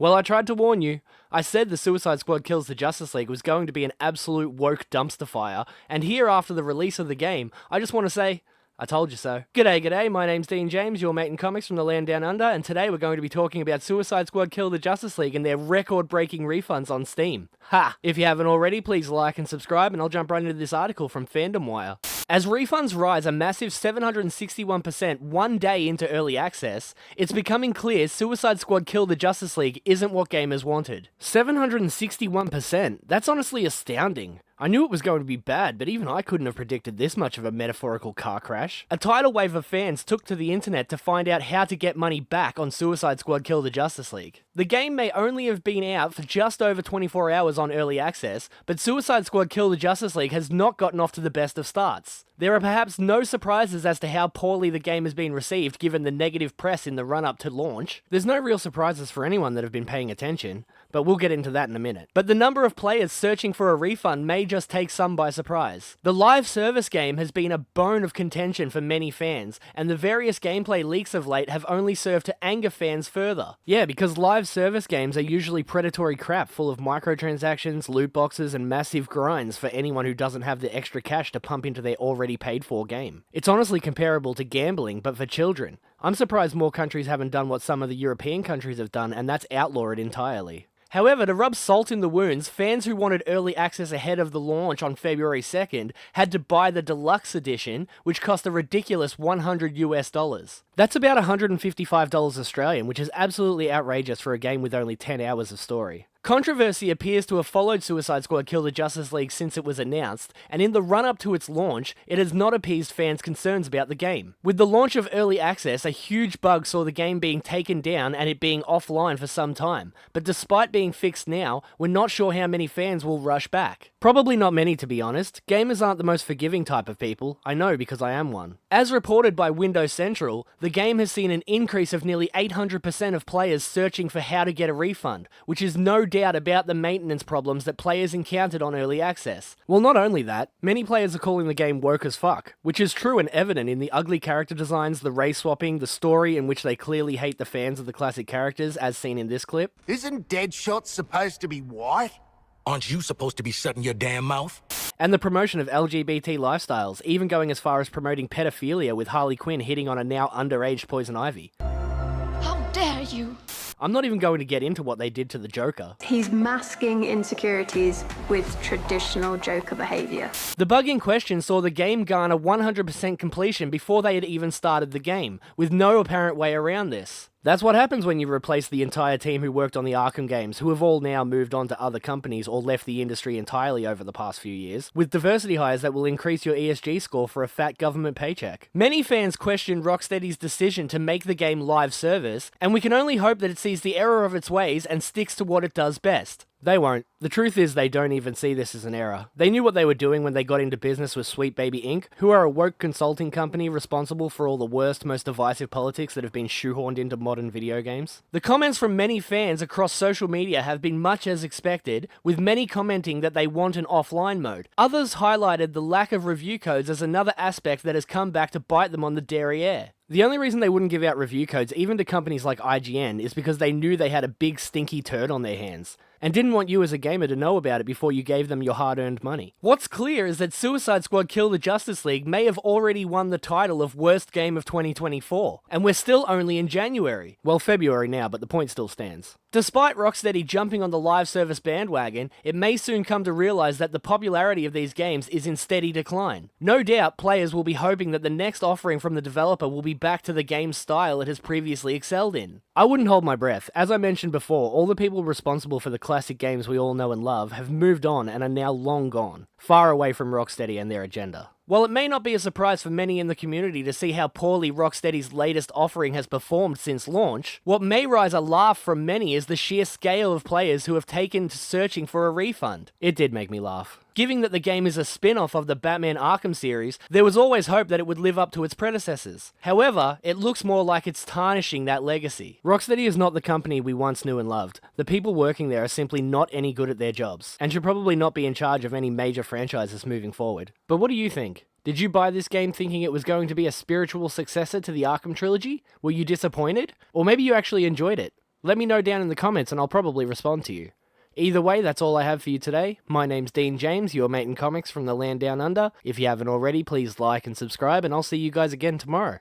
Well, I tried to warn you. I said the Suicide Squad Kills the Justice League was going to be an absolute woke dumpster fire, and here after the release of the game, I just want to say, I told you so. G'day, my name's Dean James, your mate in comics from the land down under, and today we're going to be talking about Suicide Squad Kill the Justice League and their record-breaking refunds on Steam. Ha! If you haven't already, please like and subscribe, and I'll jump right into this article from Fandom Wire. As refunds rise a massive 761% one day into early access, it's becoming clear Suicide Squad Kill the Justice League isn't what gamers wanted. 761%? That's honestly astounding. I knew it was going to be bad, but even I couldn't have predicted this much of a metaphorical car crash. A tidal wave of fans took to the internet to find out how to get money back on Suicide Squad Kill the Justice League. The game may only have been out for just over 24 hours on early access, but Suicide Squad Kill the Justice League has not gotten off to the best of starts. There are perhaps no surprises as to how poorly the game has been received given the negative press in the run-up to launch. There's no real surprises for anyone that have been paying attention, but we'll get into that in a minute. But the number of players searching for a refund may just take some by surprise. The live service game has been a bone of contention for many fans, and the various gameplay leaks of late have only served to anger fans further. Yeah, because live service games are usually predatory crap full of microtransactions, loot boxes, and massive grinds for anyone who doesn't have the extra cash to pump into their already paid for game. It's honestly comparable to gambling, but for children. I'm surprised more countries haven't done what some of the European countries have done, and that's outlaw it entirely. However, to rub salt in the wounds, fans who wanted early access ahead of the launch on February 2nd had to buy the deluxe edition, which cost a ridiculous $100 US. That's about $155 Australian, which is absolutely outrageous for a game with only 10 hours of story. Controversy appears to have followed Suicide Squad Kill the Justice League since it was announced, and in the run-up to its launch, it has not appeased fans' concerns about the game. With the launch of early access, a huge bug saw the game being taken down and it being offline for some time, but despite being fixed now, we're not sure how many fans will rush back. Probably not many, to be honest. Gamers aren't the most forgiving type of people. I know because I am one. As reported by Windows Central, the game has seen an increase of nearly 800% of players searching for how to get a refund, which is no doubt about the maintenance problems that players encountered on early access. Well, not only that, many players are calling the game woke as fuck, which is true and evident in the ugly character designs, the race swapping, the story in which they clearly hate the fans of the classic characters, as seen in this clip. Isn't Deadshot supposed to be white? Aren't you supposed to be shutting your damn mouth? And the promotion of LGBT lifestyles, even going as far as promoting pedophilia with Harley Quinn hitting on a now underage Poison Ivy. How dare you! I'm not even going to get into what they did to the Joker. He's masking insecurities with traditional Joker behaviour. The bug in question saw the game garner 100% completion before they had even started the game, with no apparent way around this. That's what happens when you replace the entire team who worked on the Arkham games, who have all now moved on to other companies or left the industry entirely over the past few years, with diversity hires that will increase your ESG score for a fat government paycheck. Many fans question Rocksteady's decision to make the game live service, and we can only hope that it sees the error of its ways and sticks to what it does best. They won't. The truth is they don't even see this as an error. They knew what they were doing when they got into business with Sweet Baby Inc., who are a woke consulting company responsible for all the worst, most divisive politics that have been shoehorned into modern video games. The comments from many fans across social media have been much as expected, with many commenting that they want an offline mode. Others highlighted the lack of review codes as another aspect that has come back to bite them on the derriere. The only reason they wouldn't give out review codes, even to companies like IGN, is because they knew they had a big stinky turd on their hands, and didn't want you as a gamer to know about it before you gave them your hard-earned money. What's clear is that Suicide Squad Kill the Justice League may have already won the title of Worst Game of 2024, and we're still only in January. Well, February now, but the point still stands. Despite Rocksteady jumping on the live service bandwagon, it may soon come to realize that the popularity of these games is in steady decline. No doubt, players will be hoping that the next offering from the developer will be back to the game's style it has previously excelled in. I wouldn't hold my breath. As I mentioned before, all the people responsible for the classic games we all know and love have moved on and are now long gone, far away from Rocksteady and their agenda. While it may not be a surprise for many in the community to see how poorly Rocksteady's latest offering has performed since launch, what may rise a laugh from many is the sheer scale of players who have taken to searching for a refund. It did make me laugh. Given that the game is a spin-off of the Batman Arkham series, there was always hope that it would live up to its predecessors. However, it looks more like it's tarnishing that legacy. Rocksteady is not the company we once knew and loved. The people working there are simply not any good at their jobs, and should probably not be in charge of any major franchises moving forward. But what do you think? Did you buy this game thinking it was going to be a spiritual successor to the Arkham trilogy? Were you disappointed? Or maybe you actually enjoyed it? Let me know down in the comments and I'll probably respond to you. Either way, that's all I have for you today. My name's Dean James, your mate in comics from the land down under. If you haven't already, please like and subscribe, and I'll see you guys again tomorrow.